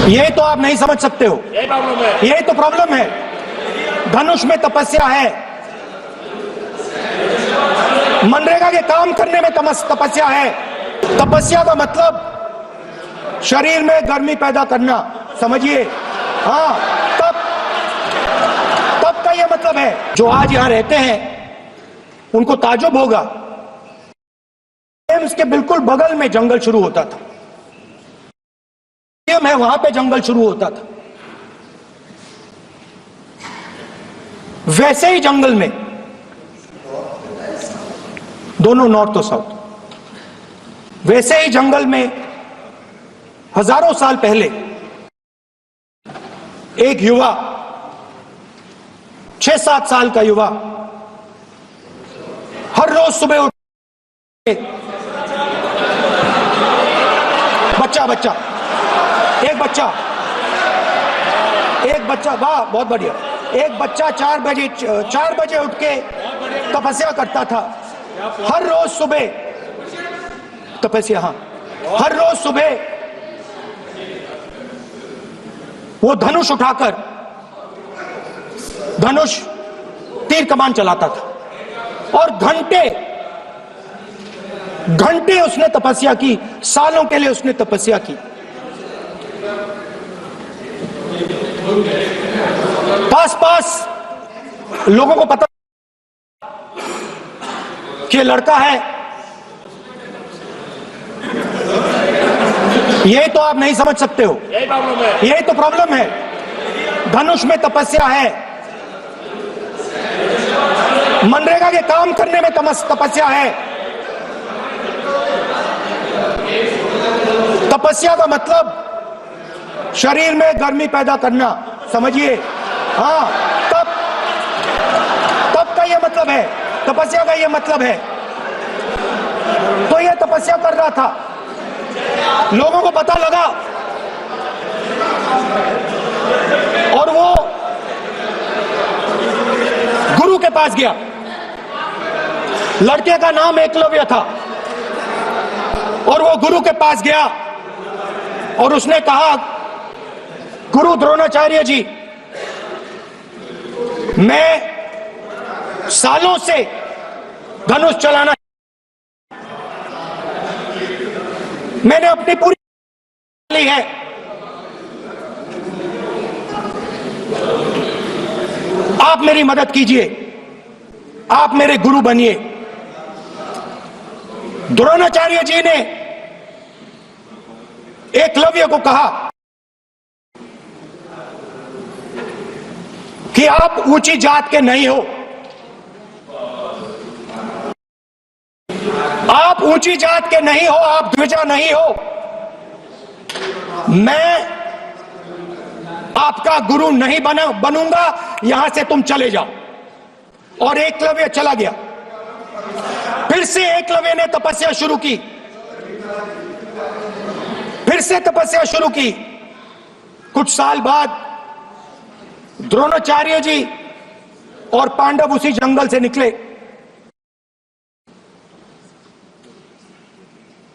यही तो आप नहीं समझ सकते हो, यही तो प्रॉब्लम है। धनुष में तपस्या है, मनरेगा के काम करने में तपस्या है। तपस्या का मतलब शरीर में गर्मी पैदा करना, समझिए। हाँ, तब का यह मतलब है। जो आज यहां रहते हैं उनको ताजुब होगा, एम्स के बिल्कुल बगल में जंगल शुरू होता था, है वहां पे जंगल शुरू होता था। वैसे ही जंगल में, दोनों नॉर्थ और साउथ, वैसे ही जंगल में हजारों साल पहले एक युवा, 6-7 साल का युवा, हर रोज सुबह उठ एक बच्चा, वाह बहुत बढ़िया। एक बच्चा 4 बजे उठ के तपस्या करता था। हर रोज सुबह तपस्या, हाँ, हर रोज सुबह वो धनुष उठाकर तीर कमान चलाता था और घंटे उसने तपस्या की, सालों के लिए उसने तपस्या की। पास लोगों को पता कि लड़का है। यही तो आप नहीं समझ सकते हो, यही तो प्रॉब्लम है। धनुष में तपस्या है, मनरेगा के काम करने में तपस्या है। तपस्या का मतलब शरीर में गर्मी पैदा करना, समझिए। हाँ, तब का यह मतलब है, तपस्या का यह मतलब है। तो यह तपस्या कर रहा था, लोगों को पता लगा और वो गुरु के पास गया। लड़के का नाम एकलव्य था और वो गुरु के पास गया और उसने कहा, गुरु द्रोणाचार्य जी, मैं सालों से धनुष चलाना, मैंने अपनी पूरी ली है, आप मेरी मदद कीजिए, आप मेरे गुरु बनिए। द्रोणाचार्य जी ने एकलव्य को कहा कि आप ऊंची जात के नहीं हो, आप ऊंची जात के नहीं हो, आप द्विजा नहीं हो, मैं आपका गुरु नहीं बनूंगा, यहां से तुम चले जाओ। और एकलव्य चला गया। फिर से एकलव्य ने तपस्या शुरू की, फिर से तपस्या शुरू की। कुछ साल बाद द्रोणाचार्य जी और पांडव उसी जंगल से निकले।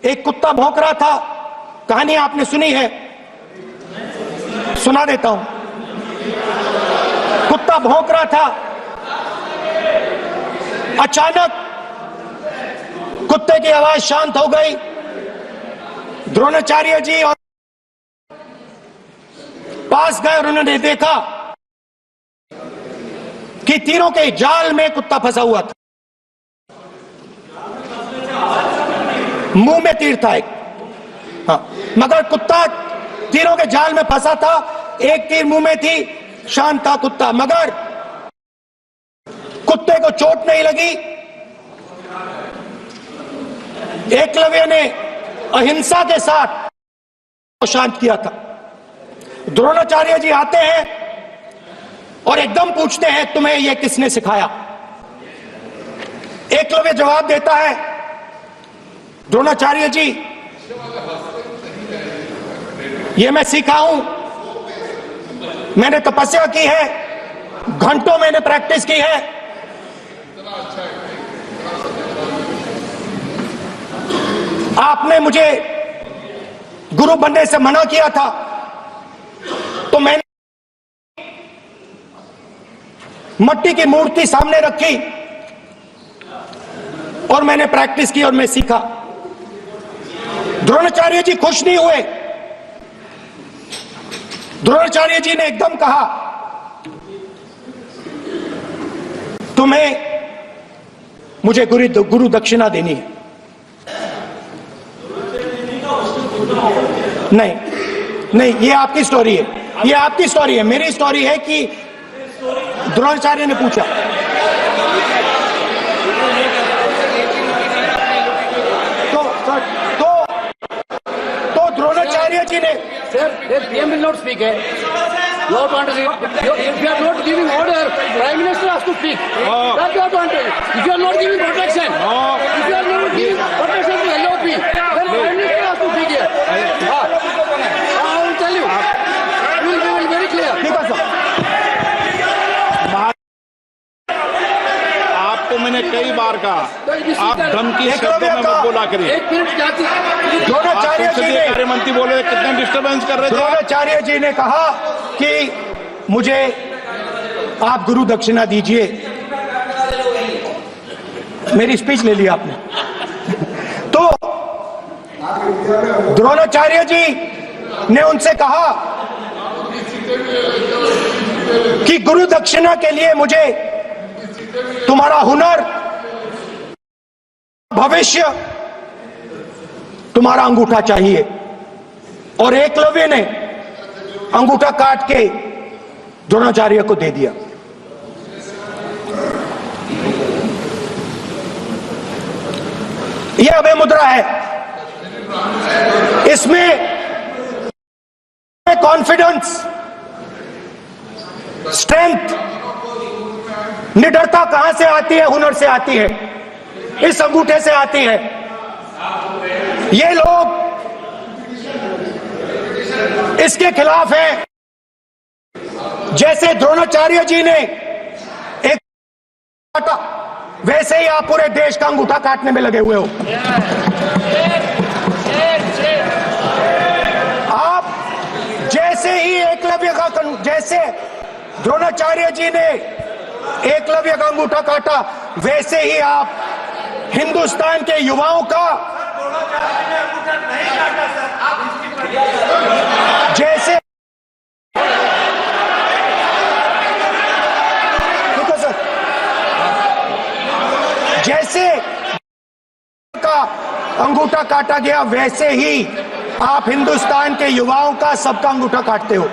एक कुत्ता भौंक रहा था, कहानी आपने सुनी है, सुना देता हूं। कुत्ता भौंक रहा था, अचानक कुत्ते की आवाज शांत हो गई। द्रोणाचार्य जी और पास गए और उन्होंने देखा कि तीरों के जाल में कुत्ता फंसा हुआ था। मुंह में तीर था एक, हाँ, मगर कुत्ता तीरों के जाल में फंसा था। एक तीर मुंह में थी, शांत था कुत्ता, मगर कुत्ते को चोट नहीं लगी। एकलव्य ने अहिंसा के साथ शांत किया था। द्रोणाचार्य जी आते हैं और एकदम पूछते हैं, तुम्हें यह किसने सिखाया? एकलव्य जवाब देता है, द्रोणाचार्य जी, ये मैं सीखा हूं, मैंने तपस्या की है, घंटों मैंने प्रैक्टिस की है। आपने मुझे गुरु बनने से मना किया था, मट्टी की मूर्ति सामने रखी और मैंने प्रैक्टिस की और मैं सीखा। द्रोणाचार्य जी खुश नहीं हुए। द्रोणाचार्य जी ने एकदम कहा, तुम्हें मुझे गुरु दक्षिणा देनी है। नहीं नहीं, ये आपकी स्टोरी है, ये आपकी स्टोरी है। मेरी स्टोरी है कि द्रोणाचार्य ने पूछा। तो द्रोणाचार्य जी ने Sir, the PM will not speak. You have to understand. If you are not giving order, Prime Minister has to speak. That you have to understand. If you are not giving protection, if you are not giving protection to LOP, then Prime Minister has to speak here. I will tell you. We will be very clear. ठीक है sir. आपको मैंने कई बार कहा, आप धमकी शब्दों में मत बोला करिए। एक मिनट जाती। द्रोणाचार्य जी ने कार्य मंत्री बोल रहे, कितना डिस्टर्बेंस कर रहे थे। द्रोणाचार्य जी ने कहा कि मुझे आप गुरु दक्षिणा दीजिए। मेरी स्पीच ले ली आपने। तो द्रोणाचार्य जी ने उनसे कहा कि गुरु दक्षिणा के लिए मुझे तुम्हारा हुनर, भविष्य, तुम्हारा अंगूठा चाहिए। और एकलव्य ने अंगूठा काट के द्रोणाचार्य को दे दिया। यह अभय मुद्रा है। इसमें कॉन्फिडेंस, स्ट्रेंथ, निडरता कहां से आती है? हुनर से आती है, इस अंगूठे से आती है। ये लोग इसके खिलाफ हैं। जैसे द्रोणाचार्य जी ने एक काटा, वैसे ही आप पूरे देश का अंगूठा काटने में लगे हुए हो। आप जैसे ही एकलव्य का, जैसे द्रोणाचार्य जी ने एकलव्य का अंगूठा काटा, वैसे ही आप हिंदुस्तान के युवाओं का, जैसे सर, जैसे का अंगूठा काटा गया, वैसे ही आप हिंदुस्तान के युवाओं का, सबका अंगूठा काटते हो।